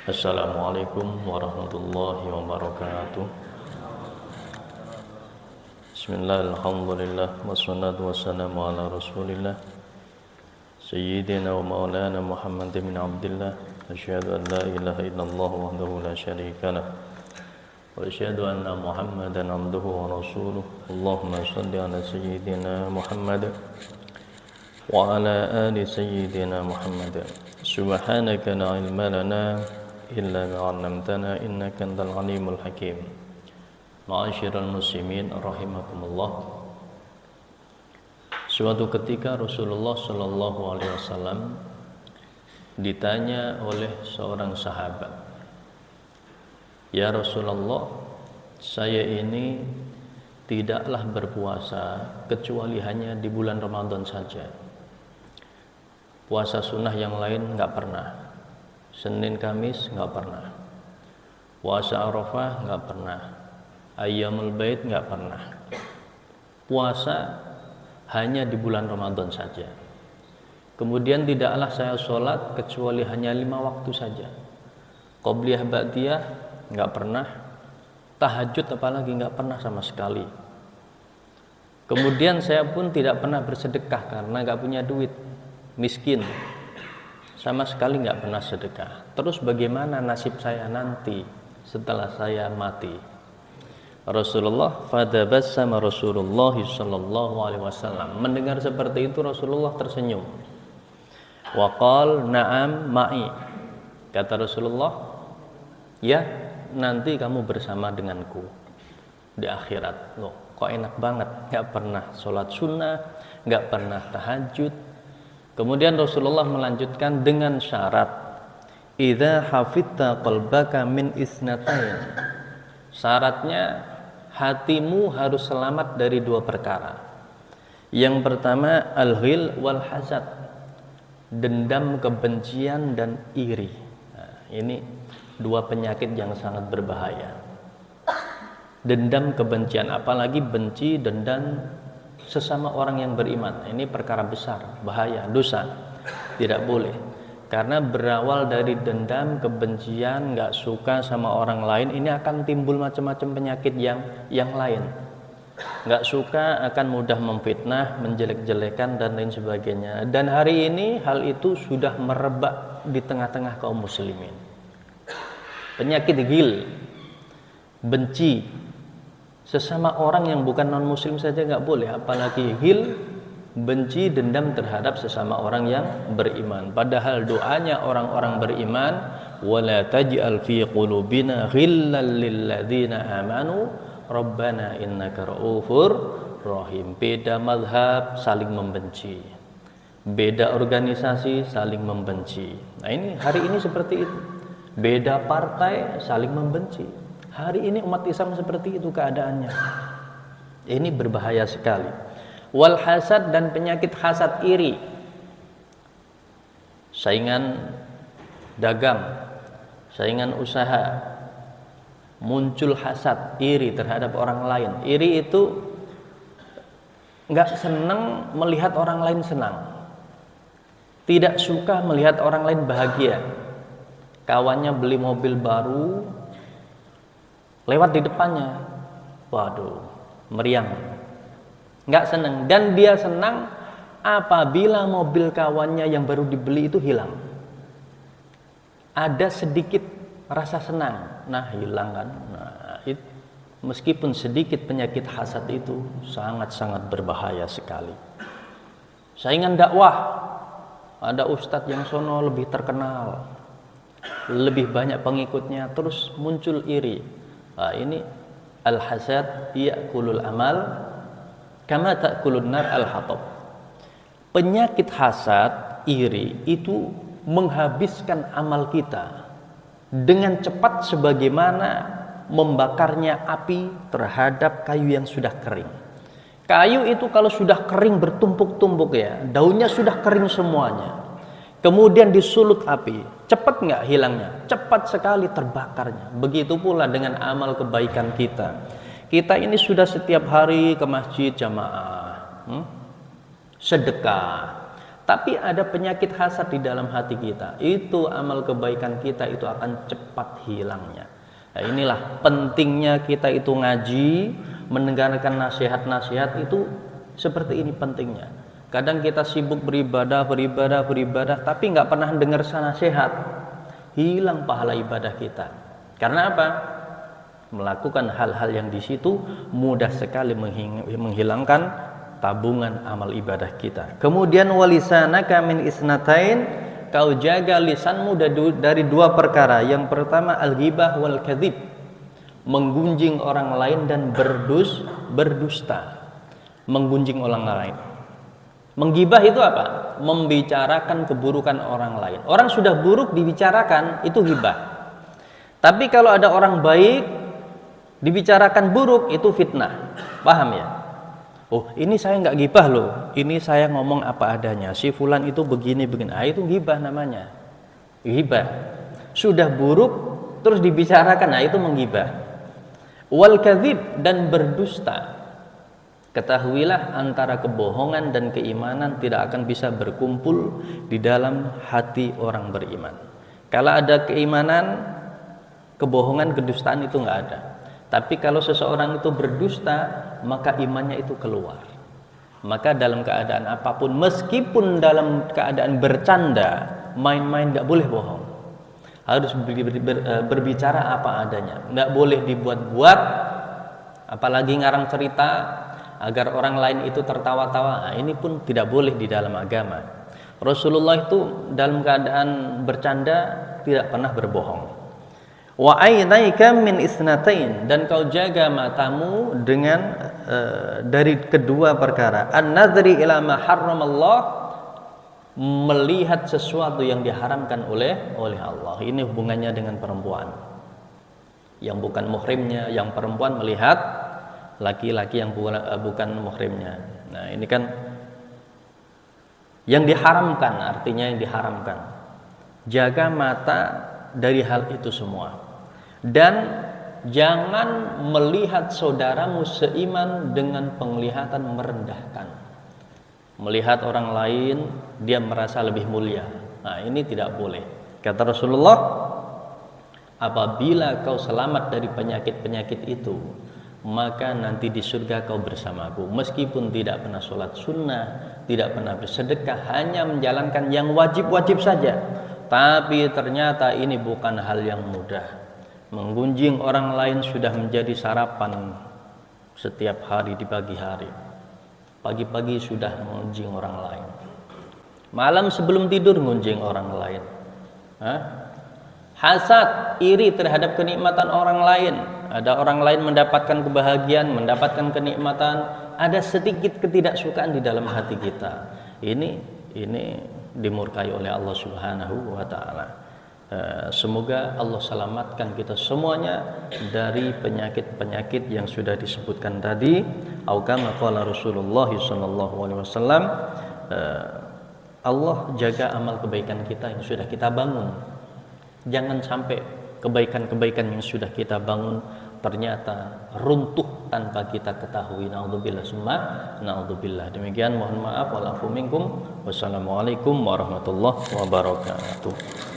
Assalamualaikum warahmatullahi wabarakatuh. Bismillah, alhamdulillah, wassalatu wassalamu ala rasulillah Sayyidina wa maulana Muhammad bin Abdillah. Asyhadu an la ilaha illallah wahdahu la syarika lah, wa asyhadu anna Muhammadan abduhu wa rasuluh. Allahumma shalli ala Sayyidina Muhammad wa ala ali Sayyidina Muhammad. Subhanaka la ilma lana illa ma 'allamtana innaka antal alimul hakim. Ma'asyiral muslimin rahimakumullah. Suatu ketika Rasulullah sallallahu alaihi wasallam ditanya oleh seorang sahabat, "Ya Rasulullah, saya ini tidaklah berpuasa kecuali hanya di bulan Ramadan saja. Puasa sunnah yang lain enggak pernah. Senin Kamis nggak pernah, puasa Arafah nggak pernah, Ayyamul Bait nggak pernah. Puasa hanya di bulan Ramadan saja. Kemudian tidaklah saya sholat kecuali hanya 5 waktu saja. Qobliyah ba'diyah nggak pernah, tahajud apalagi nggak pernah sama sekali. Kemudian saya pun tidak pernah bersedekah karena nggak punya duit, miskin. Sama sekali nggak pernah sedekah. Terus bagaimana nasib saya nanti setelah saya mati?" Rasulullah fadabassama Rasulullah sallallahu alaihi wasallam. Mendengar seperti itu Rasulullah tersenyum. Wa qala na'am ma'i. Kata Rasulullah, "Ya, nanti kamu bersama denganku di akhirat." Loh, kok enak banget, nggak pernah sholat sunnah, nggak pernah tahajud. Kemudian Rasulullah melanjutkan dengan syarat, "Idza hafidta qalbaka min isnatain." Syaratnya hatimu harus selamat dari 2 perkara. Yang pertama al-ghil wal hasad, dendam, kebencian dan iri. Nah, ini 2 penyakit yang sangat berbahaya. Dendam, kebencian, apalagi benci, dendam sesama orang yang beriman. Ini perkara besar, bahaya, dosa, tidak boleh. Karena berawal dari dendam, kebencian, nggak suka sama orang lain, ini akan timbul macam-macam penyakit yang lain. Nggak suka akan mudah memfitnah, menjelek-jelekan dan lain sebagainya. Dan hari ini hal itu sudah merebak di tengah-tengah kaum muslimin. Penyakit ghil, benci sesama orang yang bukan non muslim saja nggak boleh, apalagi ghil, benci, dendam terhadap sesama orang yang beriman. Padahal doanya orang-orang beriman, wala taj'al fi qulubina ghillal lil ladzina amanu rabbana innaka ra'ufur rahim. Beda mazhab saling membenci, beda organisasi saling membenci. Nah, ini hari ini seperti itu. Beda partai saling membenci. Hari ini umat Islam seperti itu keadaannya. Ini berbahaya sekali. Wal hasad, dan penyakit hasad, iri. Saingan dagang, saingan usaha, muncul hasad, iri terhadap orang lain. Iri itu nggak senang melihat orang lain senang, tidak suka melihat orang lain bahagia. Kawannya beli mobil baru, lewat di depannya, waduh, meriang, nggak senang. Dan dia senang apabila mobil kawannya yang baru dibeli itu hilang. Ada sedikit rasa senang, nah hilang kan. Nah, meskipun sedikit, penyakit hasad itu sangat-sangat berbahaya sekali. Saingan dakwah, ada ustadz yang sono lebih terkenal, lebih banyak pengikutnya, terus muncul iri. Nah, ini al-hasad ya'kulul amal kama ta'kulun nar al-hatab. Penyakit hasad, iri itu menghabiskan amal kita dengan cepat sebagaimana membakarnya api terhadap kayu yang sudah kering. Kayu itu kalau sudah kering bertumpuk-tumpuk ya, daunnya sudah kering semuanya. Kemudian disulut api, cepat nggak hilangnya? Cepat sekali terbakarnya. Begitu pula dengan amal kebaikan kita. Kita ini sudah setiap hari ke masjid jamaah, sedekah, Tapi ada penyakit hasad di dalam hati kita, itu amal kebaikan kita itu akan cepat hilangnya. Nah, inilah pentingnya kita itu ngaji, mendengarkan nasihat-nasihat itu seperti ini pentingnya. Kadang kita sibuk beribadah, tapi nggak pernah dengar nasihat, hilang pahala ibadah kita. Karena apa? Melakukan hal-hal yang di situ mudah sekali menghilangkan tabungan amal ibadah kita. Kemudian walisanaka min isnatain, kau jaga lisanmu dari dua perkara. Yang pertama al-ghibah wal kadzib, menggunjing orang lain dan berdusta. Menggunjing orang lain. Menggibah itu apa? Membicarakan keburukan orang lain. Orang sudah buruk dibicarakan, itu ghibah. Tapi kalau ada orang baik dibicarakan buruk, itu fitnah. Paham ya? Oh, ini saya nggak ghibah loh. Ini saya ngomong apa adanya. Si fulan itu begini. Ah, itu ghibah namanya. Ghibah. Sudah buruk terus dibicarakan, nah itu menggibah. Wal kadzib, dan berdusta. Ketahuilah antara kebohongan dan keimanan tidak akan bisa berkumpul di dalam hati orang beriman. Kalau ada keimanan, kebohongan, kedustaan itu nggak ada. Tapi kalau seseorang itu berdusta, maka imannya itu keluar. Maka dalam keadaan apapun, meskipun dalam keadaan bercanda, main-main nggak boleh bohong. Harus berbicara apa adanya. Nggak boleh dibuat-buat, apalagi ngarang cerita agar orang lain itu tertawa-tawa. Nah, ini pun tidak boleh di dalam agama. Rasulullah itu dalam keadaan bercanda tidak pernah berbohong. Wa ainaika min isnatain, dan kau jaga matamu dengan dari kedua perkara. An-nadri ila ma harramallah, melihat sesuatu yang diharamkan oleh Allah. Ini hubungannya dengan perempuan yang bukan muhrimnya, yang perempuan melihat laki-laki yang bukan muhrimnya. Nah, ini kan yang diharamkan, artinya yang diharamkan. Jaga mata dari hal itu semua. Dan jangan melihat saudaramu seiman dengan penglihatan merendahkan. Melihat orang lain, dia merasa lebih mulia. Nah, ini tidak boleh. Kata Rasulullah, apabila kau selamat dari penyakit-penyakit itu, maka nanti di surga kau bersamaku. Meskipun tidak pernah sholat sunnah, tidak pernah bersedekah, hanya menjalankan yang wajib-wajib saja, tapi ternyata ini bukan hal yang mudah. Menggunjing orang lain sudah menjadi sarapan setiap hari di pagi hari. Pagi-pagi sudah menggunjing orang lain. Malam sebelum tidur ngunjing orang lain. Hasad, iri terhadap kenikmatan orang lain. Ada orang lain mendapatkan kebahagiaan, mendapatkan kenikmatan, ada sedikit ketidaksukaan di dalam hati kita. Ini dimurkai oleh Allah Subhanahu wa taala. Semoga Allah selamatkan kita semuanya dari penyakit-penyakit yang sudah disebutkan tadi. Au kama qala Rasulullah sallallahu alaihi wasallam, Allah jaga amal kebaikan kita yang sudah kita bangun. Jangan sampai kebaikan-kebaikan yang sudah kita bangun ternyata runtuh tanpa kita ketahui. Naudzubillah summa naudzubillah. Demikian, mohon maaf wal afu minkum. Wassalamualaikum warahmatullahi wabarakatuh.